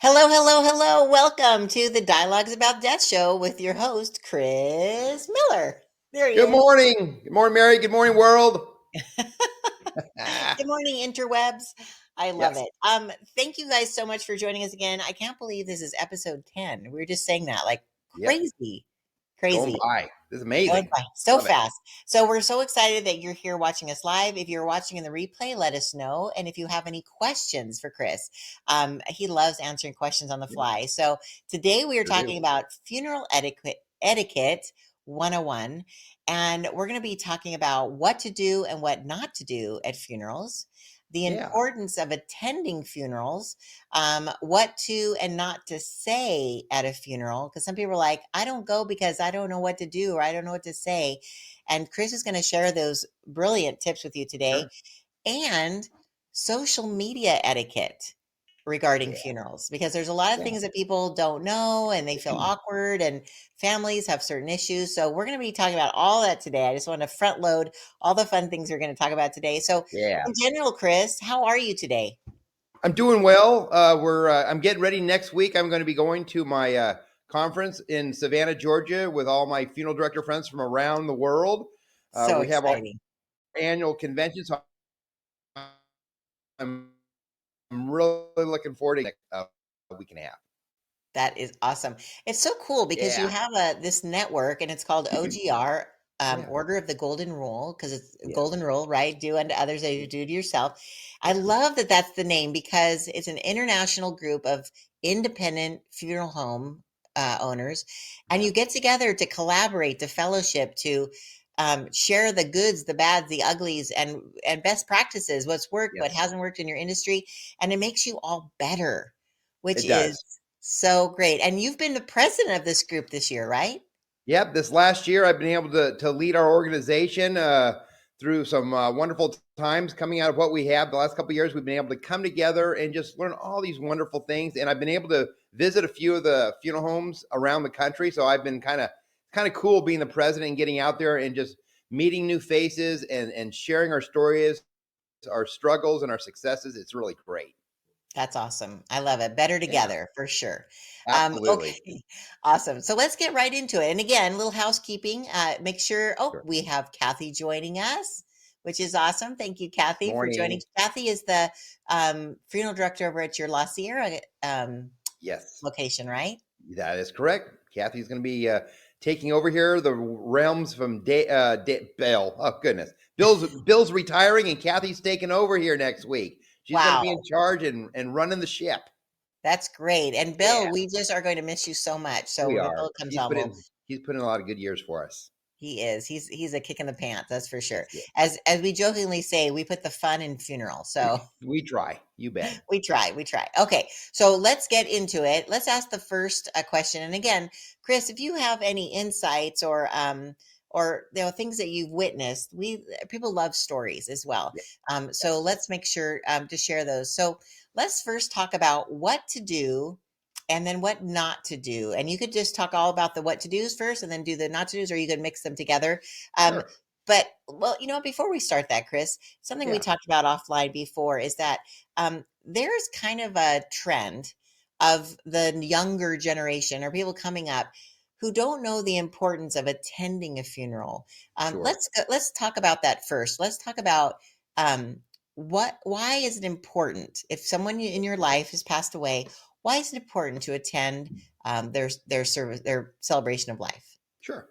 Hello, hello, hello. Welcome to the Dialogues About Death show with your host, Chris Miller. There he Good is. morning. Good morning, Mary. Good morning, world. Good morning, interwebs. I love Yes. it. Thank you guys so much for joining us again. I can't believe this is episode 10. We were just saying that like Yep. crazy, Going crazy. by. This is Going amazing. by so Love it. fast. So we're so excited that you're here watching us live. If you're watching in the replay, let us know. And if you have any questions for Chris, he loves answering questions on the Yep. fly. So today we are Sure do. talking about funeral etiquette 101. And we're going to be talking about what to do and what not to do at funerals, the Yeah. importance of attending funerals, what to and not to say at a funeral. Because some people are like, I don't go because I don't know what to do or I don't know what to say. And Chris is going to share those brilliant tips with you today Sure. and social media etiquette regarding Yeah. funerals because there's a lot of Yeah. things that people don't know and they feel awkward and families have certain issues. So we're going to be talking about all that today. I just want to front load all the fun things we're going to talk about today. So Yeah. in general, Chris, how are you today? I'm doing well. I'm getting ready next week. I'm going to be going to my conference in Savannah, Georgia, with all my funeral director friends from around the world. So We have our exciting. annual convention, so I'm really looking forward to a week and a half. That is awesome. It's so cool because you Yeah. have this network and it's called OGR, Yeah. Order of the Golden Rule, because it's a Yes. golden rule, right? Do unto others as you do to yourself. I love that that's the name because it's an international group of independent funeral home owners, and Yeah. you get together to collaborate, to fellowship, to share the goods, the bads, the uglies, and best practices, what's worked, what Yes. hasn't worked in your industry, and it makes you all better, which It is does. so great. And you've been the president of this group this year, right? Yep, this last year I've been able to lead our organization through some wonderful times coming out of what we have. The last couple of years, we've been able to come together and just learn all these wonderful things. And I've been able to visit a few of the funeral homes around the country. So I've been kind of cool being the president and getting out there and just meeting new faces and sharing our stories, our struggles, and our successes. It's really great. That's awesome. I love it. Better Yeah, together for sure. absolutely. Okay, awesome. So let's get right into it. And again, little housekeeping. Make sure. Oh, Sure. we have Kathy joining us, which is awesome. Thank you, Kathy, for joining. Morning. Kathy is the funeral director over at your La Sierra Yes. location, right? That is correct. Kathy's going to be taking over here the realms from Bill. Oh goodness, Bill's retiring, and Kathy's taking over here next week. She's going to be Wow, in charge and running the ship. that's great. And Bill, Yeah, we just are going to miss you so much. So we when are. Bill comes on, we'll He's put in a lot of good years for us. He is. He's a kick in the pants, that's for sure. Yes, yes. As we jokingly say, we put the fun in funeral. So We try. You bet. we try, we try. Okay, so let's get into it. Let's ask the first question. And again, Chris, if you have any insights or things that you've witnessed, we people love stories as well. Yes. So let's make sure to share those. So let's first talk about what to do and then what not to do. And you could just talk all about the what to do's first and then do the not to do's, or you could mix them together. Um, Sure. but well, before we start that, Chris, something we Yeah. talked about offline before is that there's kind of a trend of the younger generation or people coming up who don't know the importance of attending a funeral. Sure. Let's talk about that first. Let's talk about why is it important if someone in your life has passed away? Why is it important to attend their service, their celebration of life? Sure.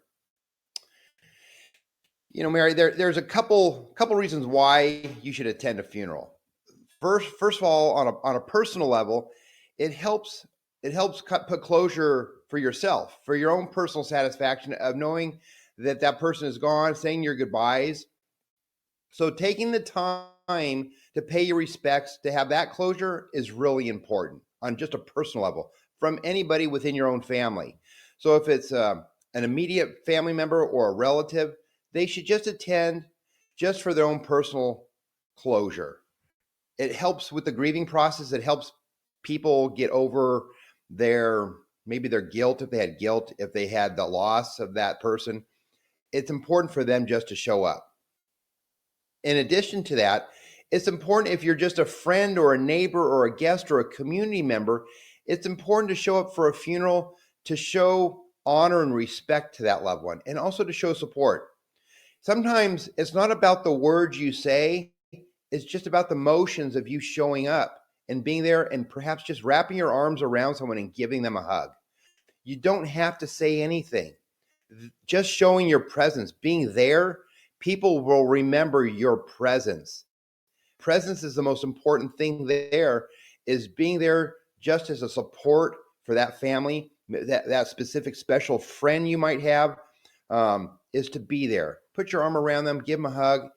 Mary, there's a couple reasons why you should attend a funeral. First of all, on a personal level, it helps put closure for yourself, for your own personal satisfaction of knowing that that person is gone, saying your goodbyes. So taking the time to pay your respects, to have that closure is really important on just a personal level from anybody within your own family. So if it's an immediate family member or a relative, they should just attend just for their own personal closure. It helps with the grieving process. It helps people get over their maybe their guilt if they had guilt, if they had the loss of that person. It's important for them just to show up. In addition to that, it's important if you're just a friend or a neighbor or a guest or a community member, It's important to show up for a funeral to show honor and respect to that loved one, and also to show support. Sometimes it's not about the words you say, it's just about the motions of you showing up and being there, and perhaps just wrapping your arms around someone and giving them a hug. You don't have to say anything. Just showing your presence, being there, people will remember your presence. Presence is the most important thing there, is being there just as a support for that family, that specific special friend you might have, is to be there. Put your arm around them, give them a hug.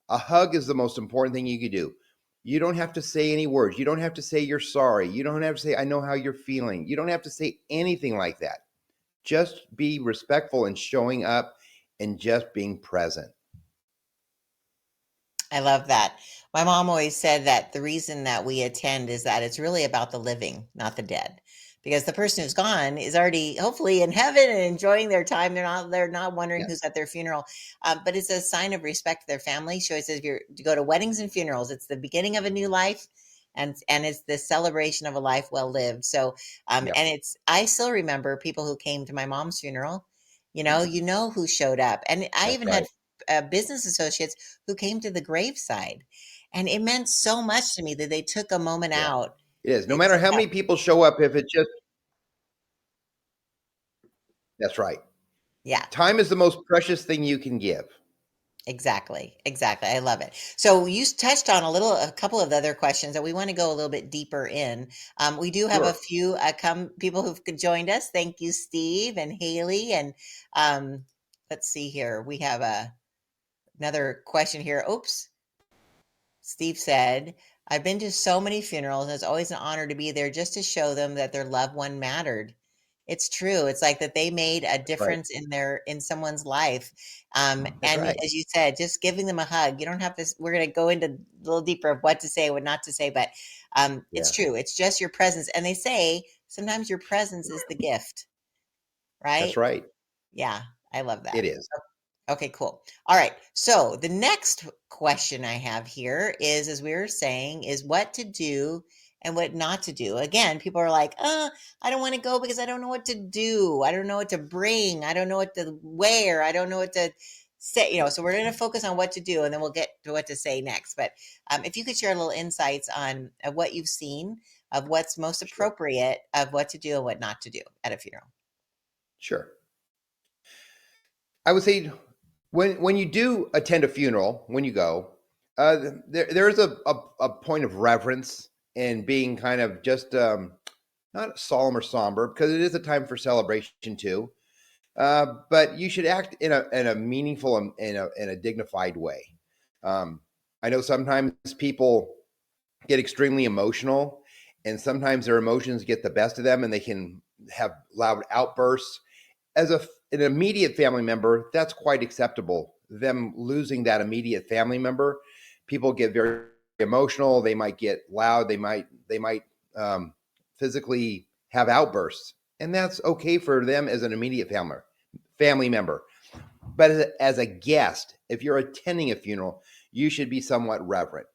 A hug is the most important thing you can do. You don't have to say any words. You don't have to say you're sorry. You don't have to say, I know how you're feeling. You don't have to say anything like that. Just be respectful and showing up and just being present. I love that. My mom always said that the reason that we attend is that it's really about the living, not the dead. Because the person who's gone is already hopefully in heaven and enjoying their time. They're not wondering Yeah. who's at their funeral. But it's a sign of respect to their family. She always says, if you go to weddings and funerals, it's the beginning of a new life, and it's the celebration of a life well lived. So Yep. and it's I still remember people who came to my mom's funeral. You know who showed up. And I That's even had right. business associates who came to the graveside. And it meant so much to me that they took a moment Yeah. out. It is. No It's matter how yeah, many people show up, if it just, that's right. yeah, Time is the most precious thing you can give. exactly. Exactly. I love it. So you touched on a couple of the other questions that we want to go a little bit deeper in. We do have a Sure. few people who've joined us. Thank you, Steve and Haley. And um, let's see here. We have another question here. Oops. Steve said, I've been to so many funerals, and it's always an honor to be there just to show them that their loved one mattered. It's true. It's like that they made a That's right. difference in someone's life. That's And right. as you said, just giving them a hug. You don't have to, we're going to go into a little deeper of what to say, what not to say, but it's Yeah. true. It's just your presence. And they say sometimes your presence is the gift, That's right? right. Yeah, I love It that. is. Okay, cool. All right. So the next question I have here is, as we were saying, is what to do and what not to do. Again, people are like, I don't want to go because I don't know what to do. I don't know what to bring. I don't know what to wear. I don't know what to say. So we're going to focus on what to do, and then we'll get to what to say next. But if you could share a little insights on what you've seen of what's most Sure. appropriate of what to do and what not to do at a funeral. Sure. I would say, when you do attend a funeral, when you go, there's a point of reverence and being kind of just, not solemn or somber, because it is a time for celebration too. But you should act in a meaningful and in a dignified way. Um, I know sometimes people get extremely emotional, and sometimes their emotions get the best of them, and they can have loud outbursts. As an immediate family member, that's quite acceptable. Them losing that immediate family member, people get very emotional. They might get loud. They might um, physically have outbursts, and that's okay for them as an immediate family member. But as a guest, if you're attending a funeral, you should be somewhat reverent.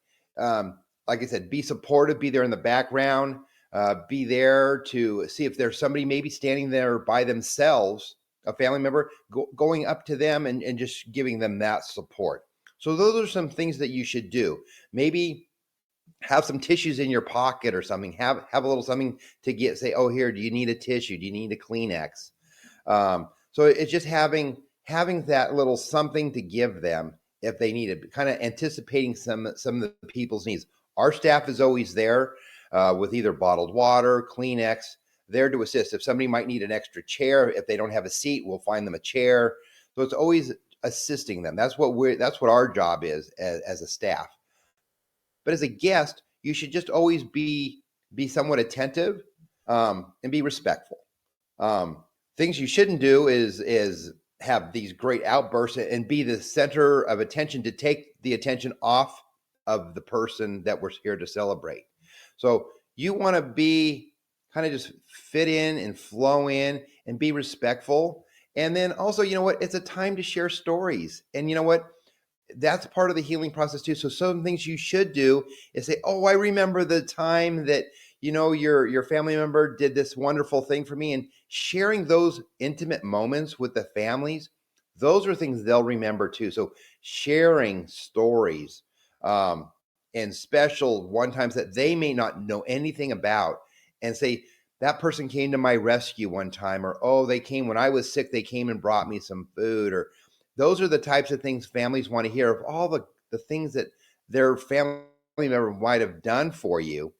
Like I said, be supportive, be there in the background, be there to see if there's somebody maybe standing there by themselves, a family member, going up to them and just giving them that support. So those are some things that you should do. Maybe have some tissues in your pocket or something. Have a little something to get. Say, oh, here, do you need a tissue? Do you need a Kleenex? So it's just having that little something to give them if they need it, kind of anticipating some of the people's needs. Our staff is always there with either bottled water, Kleenex, there to assist. If somebody might need an extra chair, if they don't have a seat, we'll find them a chair. So it's always assisting them. That's what our job is as a staff. But as a guest, you should just always be somewhat attentive, and be respectful. Um, Things you shouldn't do is have these great outbursts and be the center of attention, to take the attention off of the person that we're here to celebrate. So you want to be kind of just fit in and flow in and be respectful. And then also, you know what? It's a time to share stories. And you know what? That's part of the healing process too. So some things you should do is say, "Oh, I remember the time that your family member did this wonderful thing for me, and sharing those intimate moments with the families, those are things they'll remember too. So sharing stories, um, and special one times that they may not know anything about, and say, that person came to my rescue one time, or, oh, they came when I was sick, they came and brought me some food, or those are the types of things families want to hear, of all the things that their family member might have done for you.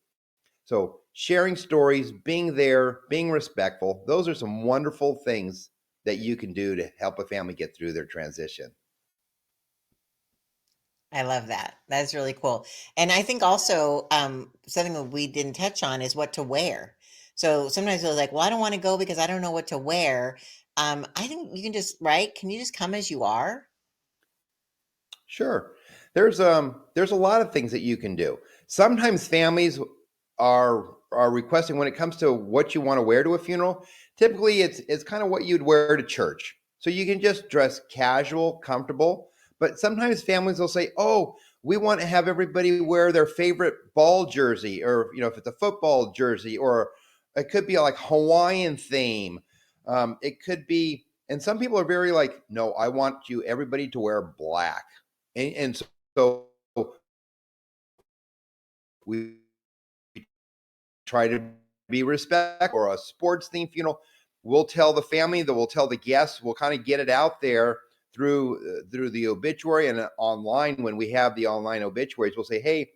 So sharing stories, being there, being respectful, those are some wonderful things that you can do to help a family get through their transition. I love that. That's really cool. And I think also something that we didn't touch on is what to wear. So sometimes we're like, well, I don't want to go because I don't know what to wear. I think you can just, right? Can you just come as you are? Sure. There's a lot of things that you can do. Sometimes families are requesting, when it comes to what you want to wear to a funeral, typically it's kind of what you'd wear to church. So you can just dress casual, comfortable, but sometimes families will say, "Oh, we want to have everybody wear their favorite ball jersey, or if it's a football jersey, or it could be like Hawaiian theme. It could be." And some people are very like, "No, I want you everybody to wear black." And so we try to be respectful. Or a sports themed funeral, we'll tell the family, that we'll tell the guests, we'll kind of get it out there through the obituary, and online. When we have the online obituaries, we'll say, "Hey,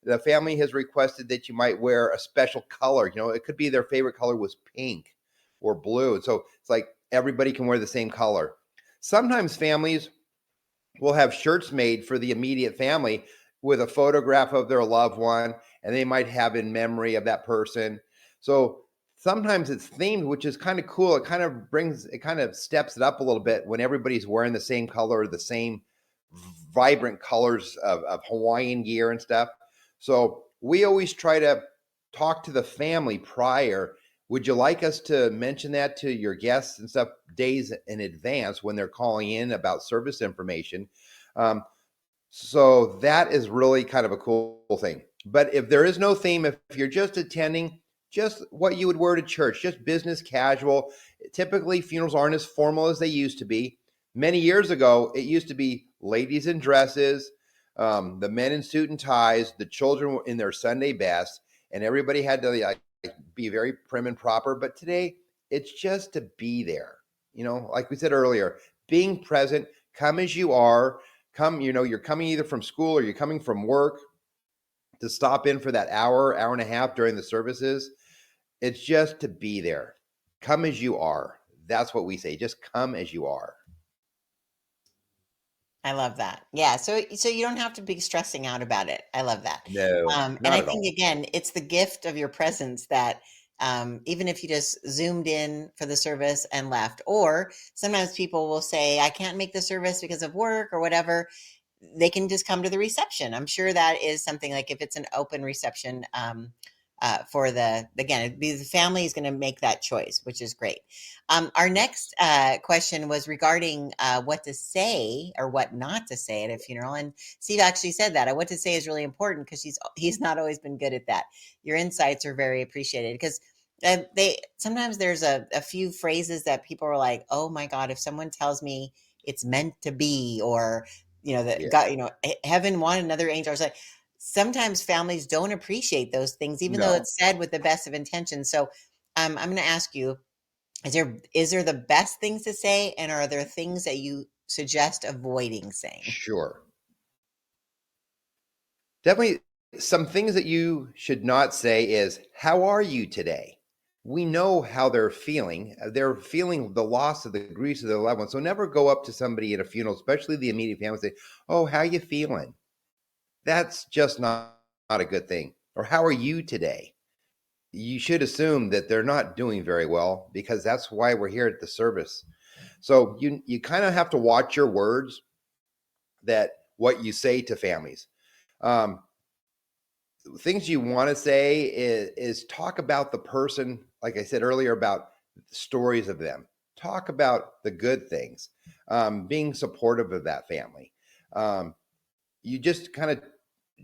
the family has requested that you might wear a special color." It could be their favorite color was pink or blue, and so it's like everybody can wear the same color. Sometimes families will have shirts made for the immediate family with a photograph of their loved one, and they might have in memory of that person. So sometimes it's themed, which is kind of cool. It kind of steps it up a little bit when everybody's wearing the same color, the same vibrant colors of Hawaiian gear and stuff. So we always try to talk to the family prior. Would you like us to mention that to your guests and stuff days in advance when they're calling in about service information? Um, so that is really kind of a cool thing. But if there is no theme, if you're just attending, just what you would wear to church, just business casual. Typically, funerals aren't as formal as they used to be. Many years ago, it used to be ladies in dresses, the men in suit and ties, the children in their Sunday best, and everybody had to like be very prim and proper. But today, it's just to be there. Like we said earlier, being present, come as you are. Come, you're coming either from school or you're coming from work, to stop in for that hour and a half during the services. It's just to be there. Come as you are. That's what we say. Just come as you are. I love that. Yeah, so you don't have to be stressing out about it. I love that. No, And not I at think all. again, it's the gift of your presence that even if you just zoomed in for the service and left, or sometimes people will say, I can't make the service because of work or whatever, they can just come to the reception. I'm sure that is something like if it's an open reception for again, the family is going to make that choice, which is great. Our next question was regarding what to say or what not to say at a funeral. And Steve actually said that what to say is really important because he's not always been good at that. Your insights are very appreciated because they sometimes there's a few phrases that people are like, oh my God, if someone tells me it's meant to be, or that Yeah, God, heaven wanted another angel. I was like, sometimes families don't appreciate those things, even though no, it's said with the best of intentions. So, I'm going to ask you: is there the best things to say, and are there things that you suggest avoiding saying? sure. Definitely some things that you should not say is, "How are you today?" We know how they're feeling. They're feeling the loss of the grief of their loved one. So never go up to somebody at a funeral, especially the immediate family, and say, "Oh, how you feeling?" That's just not a good thing. Or, "How are you today?" You should assume that they're not doing very well, because that's why we're here at the service. So you kind of have to watch your words, that what you say to families. Um, Things you want to say is talk about the person, like I said earlier, about stories of them. Talk about the good things, being supportive of that family. Um, you just kind of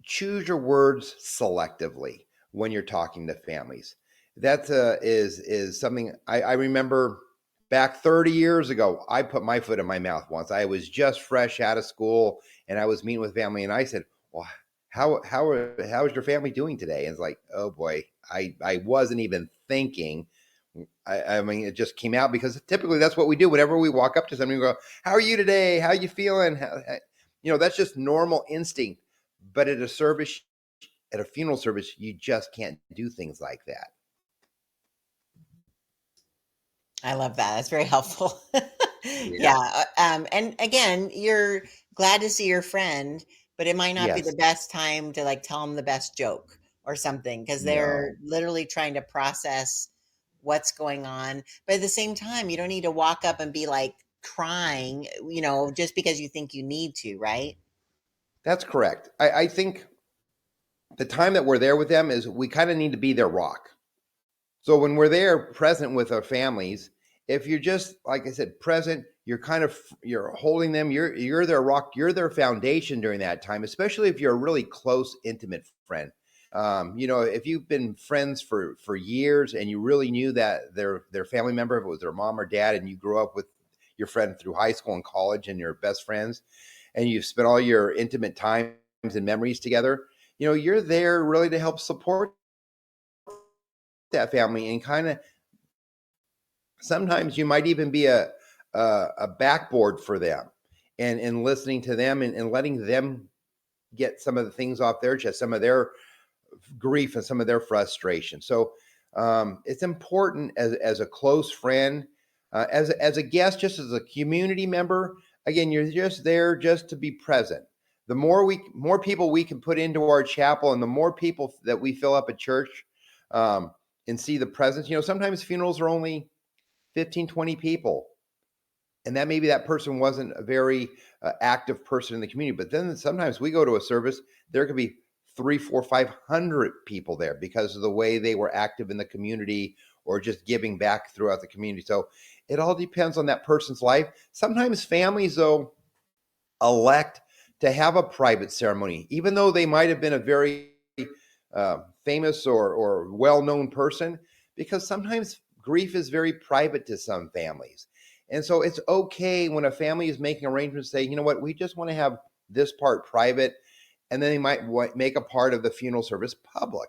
choose your words selectively. when you're talking to families. That is something I remember back 30 years ago. I put my foot in my mouth once. I was just fresh out of school and I was meeting with family, and I said, "Well, how is your family doing today?" And it's like, oh boy, I wasn't even thinking. I mean, it just came out because typically that's what we do. Whenever we walk up to somebody, we go, "How are you today? How you feeling?" That's just normal instinct. But at a funeral service, you just can't do things like that. I love that. That's very helpful. Yeah. Yeah. And again, you're glad to see your friend, but it might not be the Yes. best time to like tell them the best joke or something because they're No. literally trying to process what's going on. But at the same time, you don't need to walk up and be like crying, just because you think you need to, right? That's correct. I think the time that we're there with them is we kind of need to be their rock. So when we're there present with our families, if you're just like I said, present, you're holding them, you're their rock, you're their foundation during that time, especially if you're a really close, intimate friend. If you've been friends for years and you really knew that their family member, if it was their mom or dad, and you grew up with your friend through high school and college and your best friends, and you've spent all your intimate times and memories together, you're there really to help support that family, and kind of sometimes you might even be a backboard for them, and listening to them, and letting them get some of the things off their chest, some of their grief and some of their frustration. So it's important as a close friend, as a guest, just as a community member. Again, you're just there just to be present. The more people we can put into our chapel, and the more people that we fill up a church, um, and see the presence. Sometimes funerals are only 15, 20 people, and that maybe that person wasn't a very active person in the community. But then sometimes we go to a service, there could be three, four, 500 people there because of the way they were active in the community or just giving back throughout the community. So it all depends on that person's life. Sometimes families, though, elect to have a private ceremony, even though they might have been a very famous or well-known person, because sometimes grief is very private to some families. And so it's okay when a family is making arrangements, say, you know what, we just want to have this part private, and then they might make a part of the funeral service public.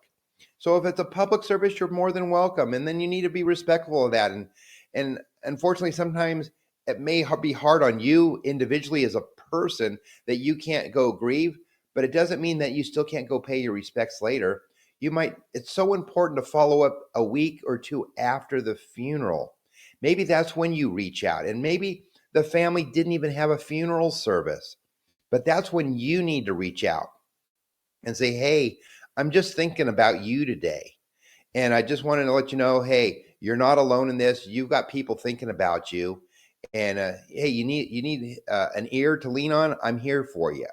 So if it's a public service, you're more than welcome, and then you need to be respectful of that. And unfortunately, sometimes it may be hard on you individually as a person that you can't go grieve, but it doesn't mean that you still can't go pay your respects later. It's so important to follow up a week or two after the funeral. Maybe that's when you reach out, and maybe the family didn't even have a funeral service, but that's when you need to reach out and say, "Hey, I'm just thinking about you today. And I just wanted to let you know, hey, you're not alone in this. You've got people thinking about you. And hey, you need an ear to lean on. I'm here for you."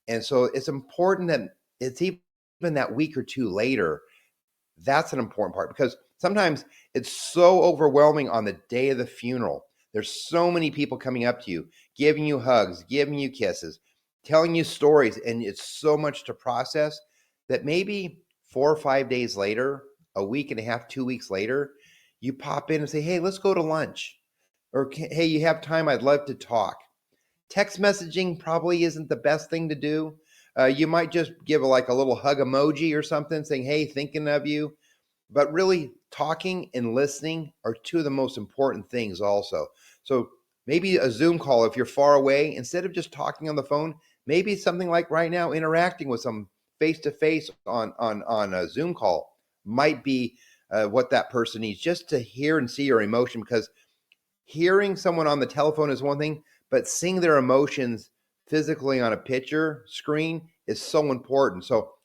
And so it's important that it's even that week or two later. That's an important part, because sometimes it's so overwhelming on the day of the funeral. There's so many people coming up to you, giving you hugs, giving you kisses, telling you stories, and it's so much to process that maybe 4 or 5 days later, a week and a half, 2 weeks later, you pop in and say, "Hey, let's go to lunch." Or, "Hey, you have time? I'd love to talk." Text messaging probably isn't the best thing to do. You might just give like a little hug emoji or something saying, "Hey, thinking of you." But really, talking and listening are two of the most important things also. So maybe a Zoom call if you're far away, instead of just talking on the phone, maybe something like right now, interacting with some face to face on a Zoom call might be what that person needs, just to hear and see your emotion. Because hearing someone on the telephone is one thing, but seeing their emotions physically on a picture screen is so important. So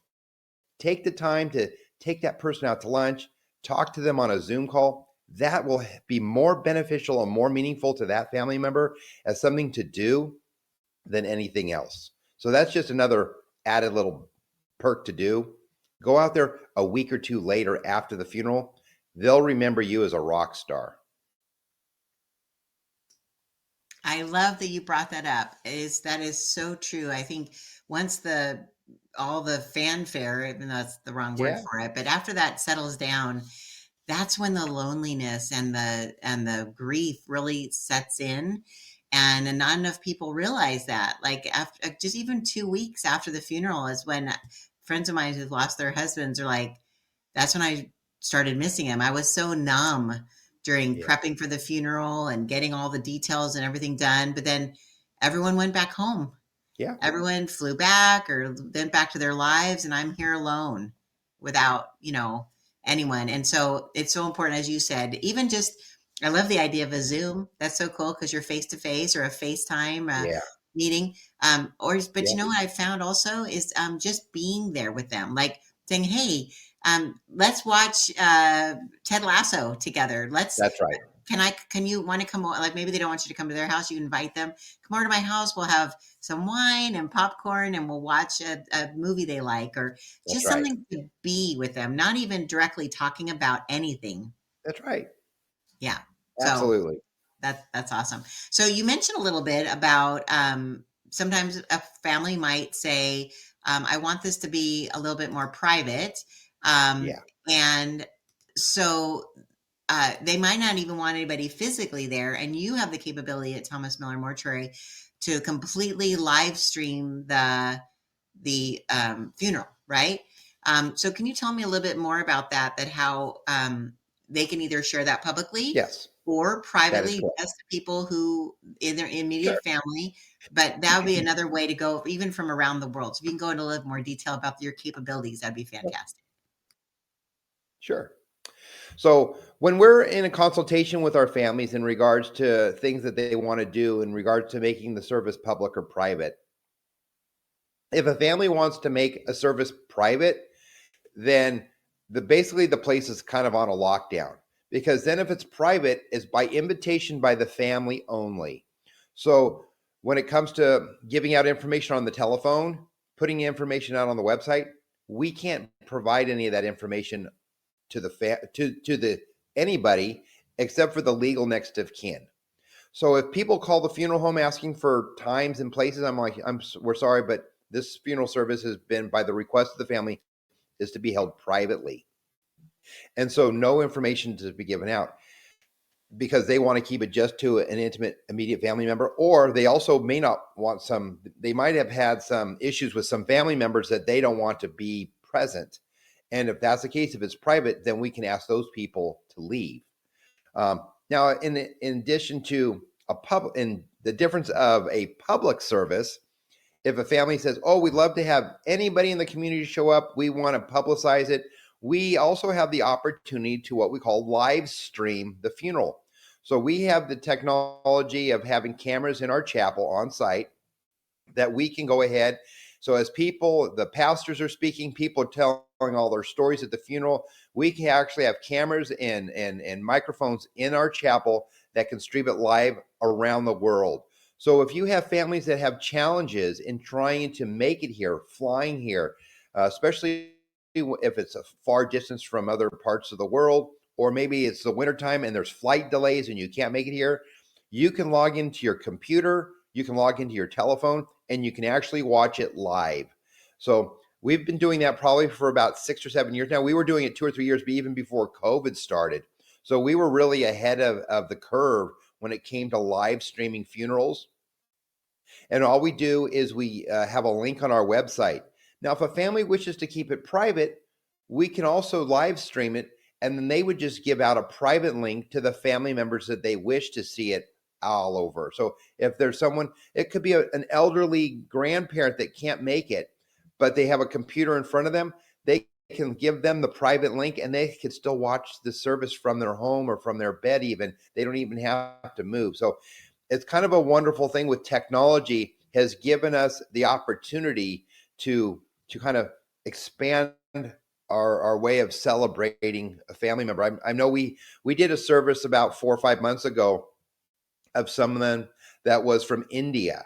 take the time to take that person out to lunch, talk to them on a Zoom call. That will be more beneficial and more meaningful to that family member as something to do than anything else. So that's just another added little perk to do. Go out there a week or two later after the funeral. They'll remember you as a rock star. I love that you brought that up. That is so true. I think once the all the fanfare, even though that's the wrong word Yeah, for it, but after that settles down, that's when the loneliness and the grief really sets in. And not enough people realize that. Like after just even 2 weeks after the funeral is when friends of mine who've lost their husbands are like, that's when I started missing him. I was so numb during yeah, prepping for the funeral and getting all the details and everything done. But then everyone went back home. yeah. Everyone flew back or went back to their lives, and I'm here alone without, anyone. And so it's so important, as you said, even just, I love the idea of a Zoom. That's so cool because you're face to face or a FaceTime Yeah, meeting. But yeah, you know what I found also is just being there with them, like saying, hey, let's watch Ted Lasso together. that's right. Can you want to come over? Like maybe they don't want you to come to their house. You invite them, come over to my house. We'll have some wine and popcorn and we'll watch a movie they like, or That's just right. something to be with them, not even directly talking about anything. That's right. Yeah. So Absolutely. that's awesome. So you mentioned a little bit about sometimes a family might say, I want this to be a little bit more private. Um, Yeah. and so they might not even want anybody physically there, and you have the capability at Thomas Miller Mortuary to completely live stream the funeral, right? So can you tell me a little bit more about that? That how they can either share that publicly Yes, or that is privately correct. just the people who in their Sure. immediate family. But that would be another way to go, even from around the world. So if you can go into a little more detail about your capabilities, that'd be fantastic. Sure. So when we're in a consultation with our families in regards to things that they want to do in regards to making the service public or private, if a family wants to make a service private, then basically the place is kind of on a lockdown, because then if it's private, it's by invitation by the family only. So when it comes to giving out information on the telephone, putting information out on the website, we can't provide any of that information to the anybody except for the legal next of kin. So if people call the funeral home asking for times and places, I'm like, we're sorry, but this funeral service has been, by the request of the family, is to be held privately. And so no information to be given out, because they want to keep it just to an intimate, immediate family member. Or they also may not want they might have had some issues with some family members that they don't want to be present. And if that's the case, if it's private, then we can ask those people to leave. Now, in addition to in the difference of a public service, if a family says, "Oh, we'd love to have anybody in the community show up, we want to publicize it," we also have the opportunity to what we call live stream the funeral. So we have the technology of having cameras in our chapel on site that we can go ahead. So as the pastors are speaking, people are telling all their stories at the funeral. We can actually have cameras and microphones in our chapel that can stream it live around the world. So if you have families that have challenges in trying to make it here, flying here, especially if it's a far distance from other parts of the world, or maybe it's the wintertime and there's flight delays and you can't make it here, you can log into your computer, you can log into your telephone, and you can actually watch it live. So we've been doing that probably for about 6 or 7 years now. We were doing it 2 or 3 years, but even before COVID started. So we were really ahead of the curve when it came to live streaming funerals. And all we do is we have a link on our website. Now, if a family wishes to keep it private, we can also live stream it, and then they would just give out a private link to the family members that they wish to see it all over. So if there's someone, it could be an elderly grandparent that can't make it, but they have a computer in front of them, they can give them the private link and they can still watch the service from their home or from their bed even. They don't even have to move. So it's kind of a wonderful thing with technology, has given us the opportunity to kind of expand our way of celebrating a family member. I know we did a service about 4 or 5 months ago of someone that was from India,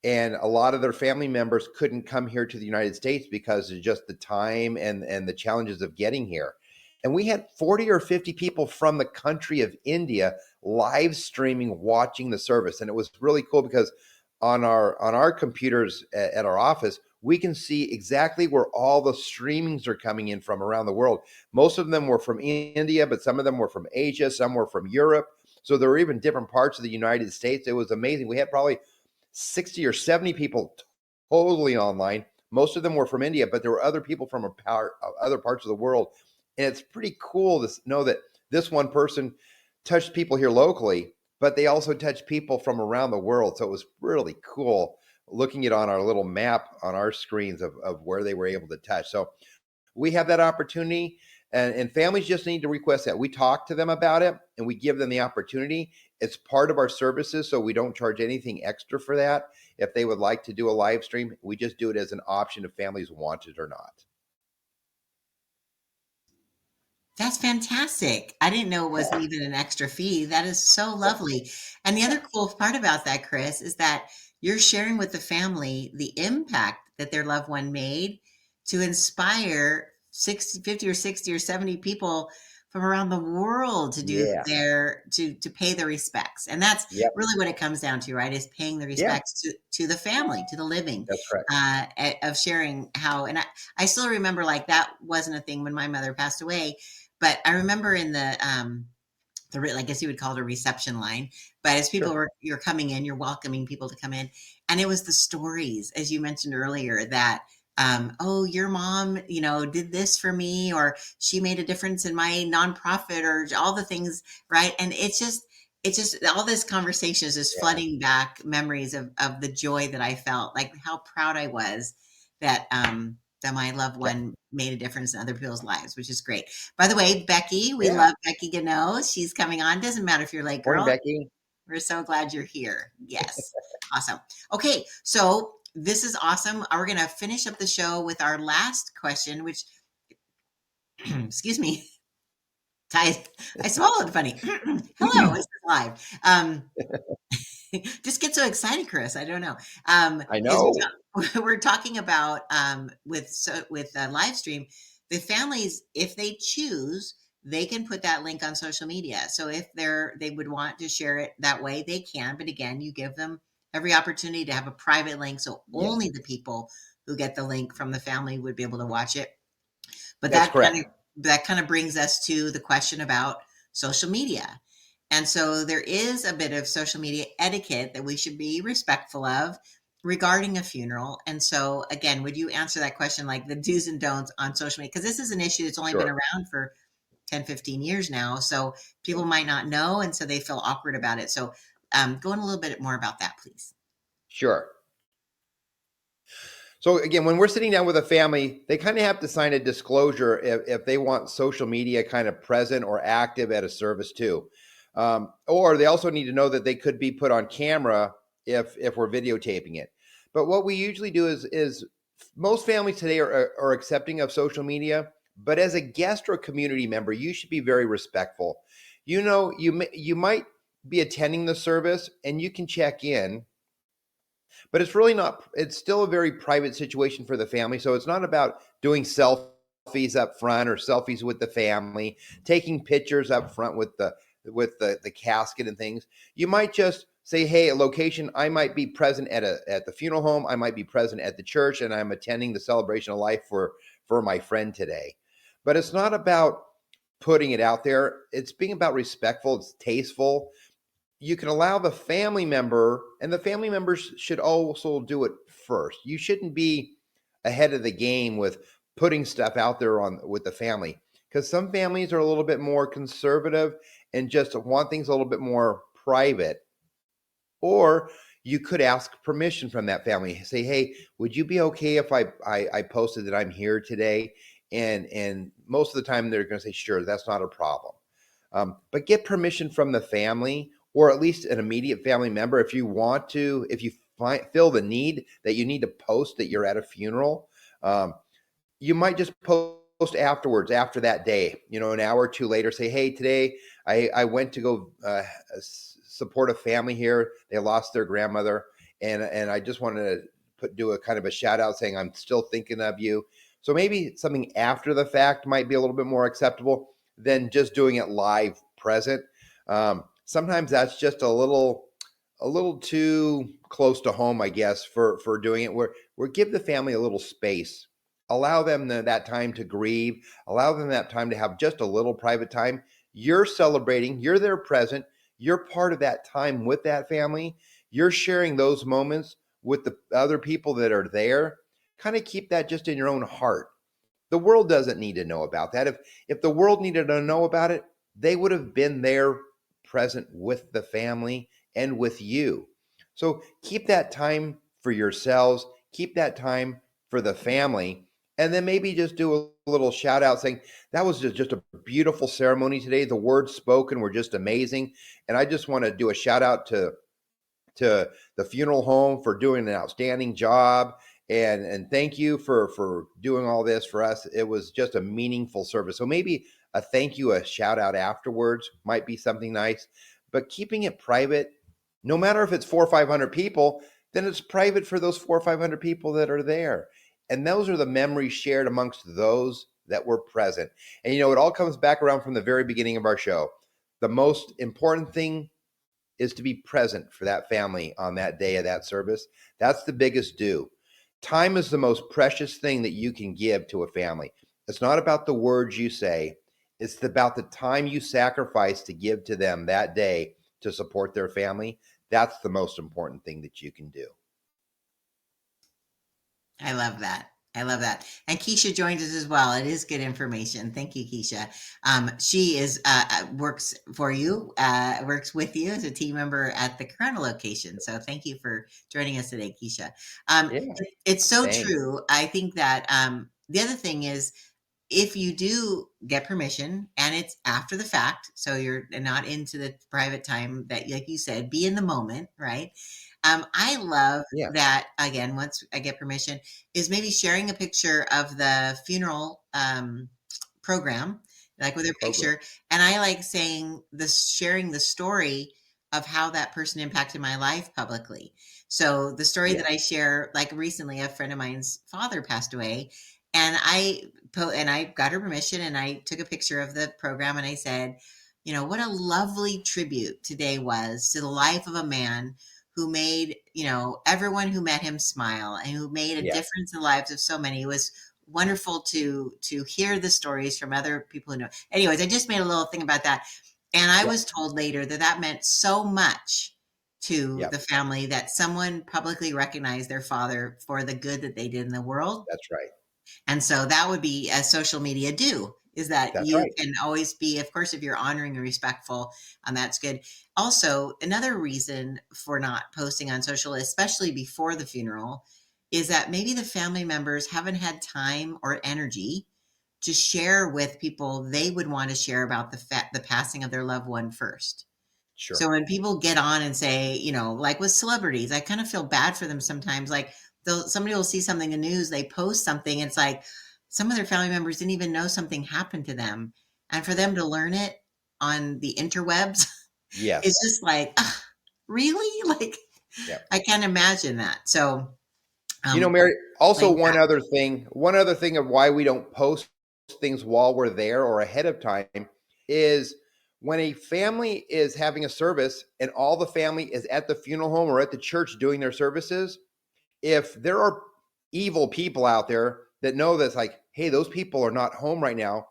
and a lot of their family members couldn't come here to the United States because of just the time and the challenges of getting here. And we had 40 or 50 people from the country of India live streaming, watching the service. And it was really cool because on our computers at our office, we can see exactly where all the streamings are coming in from around the world. Most of them were from India, but some of them were from Asia, some were from Europe. So there were even different parts of the United States. It was amazing. We had probably 60 or 70 people totally online. Most of them were from India, but there were other people from other parts of the world. And it's pretty cool to know that this one person touched people here locally, but they also touched people from around the world. So it was really cool looking at on our little map on our screens of where they were able to touch. So we have that opportunity, and families just need to request that. We talk to them about it and we give them the opportunity. It's part of our services, so we don't charge anything extra for that. If they would like to do a live stream, we just do it as an option if families want it or not. That's fantastic. I didn't know it was Yeah. even an extra fee. That is so Yeah. lovely. And the Yeah. other cool part about that, Chris, is that you're sharing with the family the impact that their loved one made to inspire 60, 50 or 60 or 70 people from around the world to do Yeah. their to pay their respects. And that's Yep. really what it comes down to, right? Is paying the Yeah. respects to the family, to the living, That's correct. of sharing how, and I still remember like that wasn't a thing when my mother passed away, but I remember in I guess you would call it a reception line. But as Sure. you're coming in, you're welcoming people to come in, and it was the stories, as you mentioned earlier, that oh, your mom, did this for me, or she made a difference in my nonprofit, or all the things, right? And it's just all this conversation is just Yeah. flooding back memories of the joy that I felt, like how proud I was that my loved Yeah. one made a difference in other people's lives, which is great. By the way, Becky, we Yeah. love Becky Gano. She's coming on. Doesn't matter if you're late, Morning, girl. Becky. We're so glad you're here. Yes. Awesome. Okay. So this is awesome. We're going to finish up the show with our last question, which, excuse me, I swallowed funny. Hello, this is live. Just get so excited, Chris. I don't know. I Is know. we're talking about with live stream, the families, if they choose, they can put that link on social media. So if they would want to share it that way, they can. But again, you give them every opportunity to have a private link, so Yeah. only the people who get the link from the family would be able to watch it. But That's correct. that kind of brings us to the question about social media. And so there is a bit of social media etiquette that we should be respectful of regarding a funeral. And so again, would you answer that question, like the do's and don'ts on social media? Because this is an issue that's only been Sure. around for 10, 15 years now. So Sure. people might not know, and so they feel awkward about it. So go on a little bit more about that, please. Sure. So again, when we're sitting down with a family, they kind of have to sign a disclosure if they want social media kind of present or active at a service too. Or they also need to know that they could be put on camera if we're videotaping it. But what we usually do is most families today are accepting of social media. But as a guest or a community member, you should be very respectful. You might be attending the service and you can check in, but it's really not, it's still a very private situation for the family. So it's not about doing selfies up front or selfies with the family, taking pictures up front with the casket and things. You might just say, hey, a location, I might be present at the funeral home, I might be present at the church, and I'm attending the celebration of life for my friend today. But it's not about putting it out there. It's being about respectful, it's tasteful. You can allow the family member, and the family members should also do it first. You shouldn't be ahead of the game with putting stuff out there on with the family, because some families are a little bit more conservative and just want things a little bit more private. Or you could ask permission from that family. Say, hey, would you be okay if I posted that I'm here today? And most of the time they're going to say, sure, that's not a problem. But get permission from the family, or at least an immediate family member. If you want to, if you feel the need that you need to post that you're at a funeral, um, you might just post afterwards, after that day, an hour or two later, say, hey, today I went to go support a family here. They lost their grandmother. And I just wanted to do a kind of a shout out saying, I'm still thinking of you. So maybe something after the fact might be a little bit more acceptable than just doing it live present. Sometimes that's just a little too close to home, I guess, for doing it. Where give the family a little space, allow them that time to grieve, allow them that time to have just a little private time. You're celebrating, you're there present, you're part of that time with that family. You're sharing those moments with the other people that are there. Kind of keep that just in your own heart. The world doesn't need to know about that. If the world needed to know about it, they would have been there present with the family and with you. So keep that time for yourselves, keep that time for the family, and then maybe just do a little shout out saying, that was just a beautiful ceremony today. The words spoken were just amazing. And I just want to do a shout out to the funeral home for doing an outstanding job, and thank you for doing all this for us. It was just a meaningful service. So maybe a thank you, a shout out afterwards might be something nice, but keeping it private, no matter if it's 400 or 500 people, then it's private for those 400 or 500 people that are there. And those are the memories shared amongst those that were present. And it all comes back around from the very beginning of our show. The most important thing is to be present for that family on that day of that service. That's the biggest due. Time is the most precious thing that you can give to a family. It's not about the words you say, it's about the time you sacrifice to give to them that day to support their family. That's the most important thing that you can do. I love that. I love that. And Keisha joined us as well. It is good information. Thank you, Keisha. She is works for you, works with you as a team member at the Corona location. So thank you for joining us today, Keisha. Yeah, It's so thanks. true. I think that the other thing is if you do get permission and it's after the fact, so you're not into the private time that, like you said, be in the moment, right? I love Yeah, that again, once I get permission, is maybe sharing a picture of the funeral program, like with the their program. picture. And I like saying this, sharing the story of how that person impacted my life publicly. So the story Yeah, that I share, like recently, a friend of mine's father passed away, and I got her permission, and I took a picture of the program, and I said, what a lovely tribute today was to the life of a man who made everyone who met him smile and who made a yeah, difference in the lives of so many. It was wonderful to hear the stories from other people who know. Anyways, I just made a little thing about that, and I yeah, was told later that that meant so much to yeah. the family that someone publicly recognized their father for the good that they did in the world. That's right. And so that would be as social media do, is that That's you right. can always be, of course, if you're honoring and respectful, that's good. Also, another reason for not posting on social, especially before the funeral, is that maybe the family members haven't had time or energy to share with people they would want to share about the passing of their loved one first. Sure. So when people get on and say, like with celebrities, I kind of feel bad for them sometimes. Like somebody will see something in the news, they post something, it's like some of their family members didn't even know something happened to them. And for Yeah. them to learn it on the interwebs, it's Yes. just like, "Ugh, really?" Like, Yeah. I can't imagine that. So, um, Mary, also like that. one other thing of why we don't post things while we're there or ahead of time is when a family is having a service and all the family is at the funeral home or at the church doing their services, if there are evil people out there that know that's like, hey, those people are not home right now,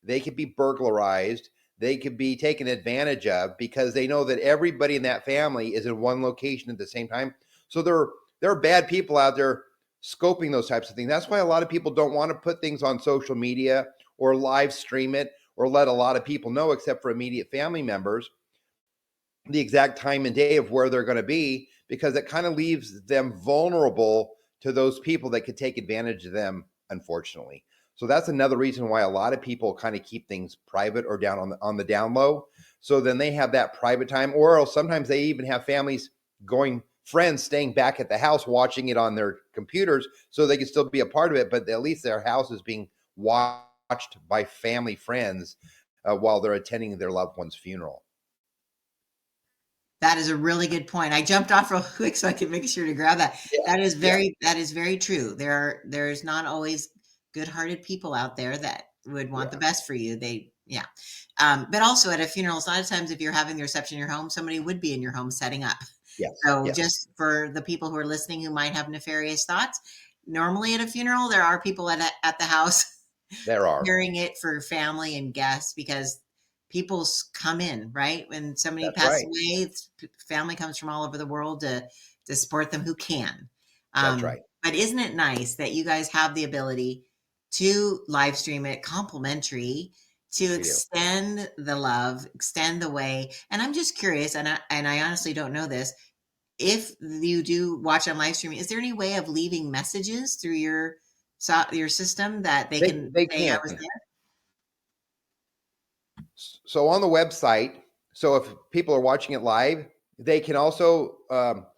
they could be burglarized, they could be taken advantage of because they know that everybody in that family is in one location at the same time. So there are bad people out there scoping those types of things. That's why a lot of people don't want to put things on social media or live stream it or let a lot of people know, except for immediate family members, the exact time and day of where they're going to be, because it kind of leaves them vulnerable to those people that could take advantage of them, unfortunately. So that's another reason why a lot of people kind of keep things private or down on the down low. So then they have that private time, or else sometimes they even have families going, friends staying back at the house watching it on their computers so they can still be a part of it, but at least their house is being watched by family friends while they're attending their loved one's funeral. That is a really good point. I jumped off real quick so I can make sure to grab that. Yeah, yeah, That is very true. There's not always good-hearted people out there that would want the yeah. best for you. Yeah. But also at a funeral, a lot of times if you're having the reception in your home, somebody would be in your home setting up. Yes, So yes, just for the people who are listening who might have nefarious thoughts, normally at a funeral, there are people at the house there are. preparing it for family and guests because people come in, right? When somebody That's passes right. away, family comes from all over the world to support them who can. That's right. But isn't it nice that you guys have the ability to live stream it complimentary to We do. extend the love, extend the way? And I'm just curious, and I honestly don't know this. If you do watch on live streaming, is there any way of leaving messages through your system that they can They say I can. was there? So on the website, so if people are watching it live, they can also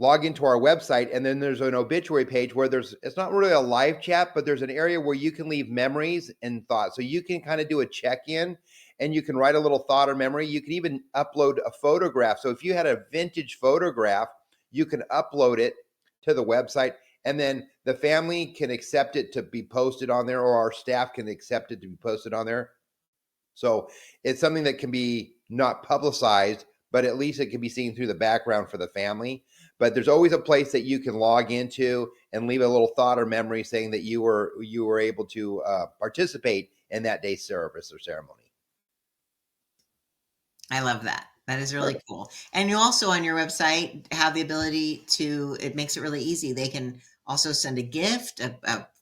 log into our website, and then there's an obituary page where it's not really a live chat, but there's an area where you can leave memories and thoughts. So you can kind of do a check-in, and you can write a little thought or memory. You can even upload a photograph. So if you had a vintage photograph, you can upload it to the website, and then the family can accept it to be posted on there, or our staff can accept it to be posted on there. So it's something that can be not publicized, but at least it can be seen through the background for the family. But there's always a place that you can log into and leave a little thought or memory saying that you were able to participate in that day's service or ceremony. I love that. That is really Perfect. cool. And you also on your website have the ability to, it makes it really easy. They can also send a gift,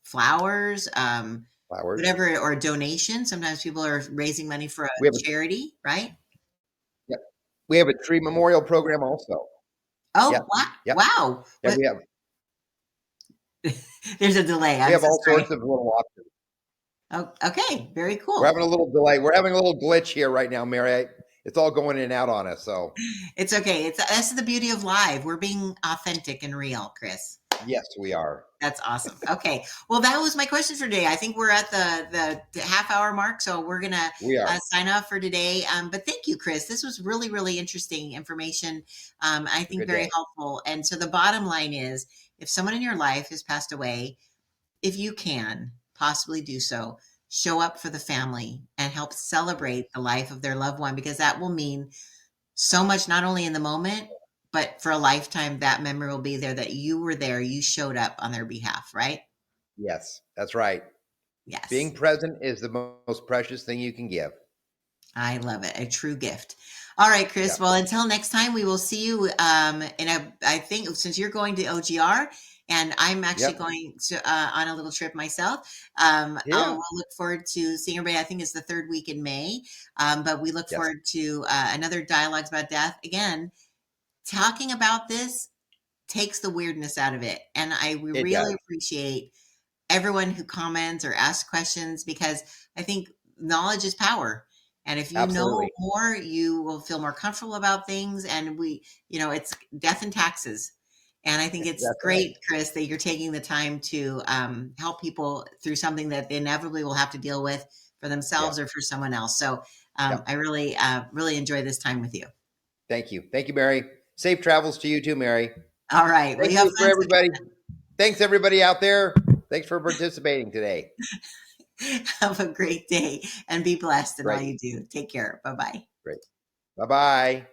flowers, Flowers. whatever, or a donation. Sometimes people are raising money for a We have a charity, right? yeah, we have a tree memorial program also. Oh, Yep. wow. Yep. Wow. Yeah, What? There's a delay. we I'm have so all sorry. sorts of little options. Oh, okay. Very We're cool. having a little delay. We're having a little glitch here right now, Mary. It's all going in and out on us. So It's okay. That's the beauty of live. We're being authentic and real, Chris. yes, we are. That's awesome. Okay. Well, that was my question for today. I think we're at the half hour mark, so we're gonna We are. sign off for today. But thank you, Chris. This was really, really interesting information. I Have a think good very day. helpful. And so the bottom line is, if someone in your life has passed away, if you can possibly do so, show up for the family and help celebrate the life of their loved one because that will mean so much, not only in the moment, but for a lifetime, that memory will be there that you were there, you showed up on their behalf, right? Yes, that's right. Yes. Being present is the most precious thing you can give. I love it. A true gift. All right, Chris. Yeah. Well, until next time, we will see you I think since you're going to OGR and I'm actually Yep. going to on a little trip myself, Yeah. we'll look forward to seeing everybody. I think it's the third week in May, but we look Yes. forward to another Dialogues About Death. Again, talking about this takes the weirdness out of it. And we It really does. appreciate everyone who comments or asks questions because I think knowledge is power. And if you know Absolutely. more, you will feel more comfortable about things. And it's death and taxes. And I think it's That's right. great, Chris, that you're taking the time to help people through something that they inevitably will have to deal with for Yeah. themselves or for someone else. So Yeah. I really, really enjoy this time with you. Thank you. Thank you, Mary. Safe travels to you too, Mary. All right. Well, Thank you have you for fun. everybody. Thanks everybody out there. Thanks for participating today. Have a great day and be blessed in all Great. you do. Take care. Bye bye. Great. Bye-bye.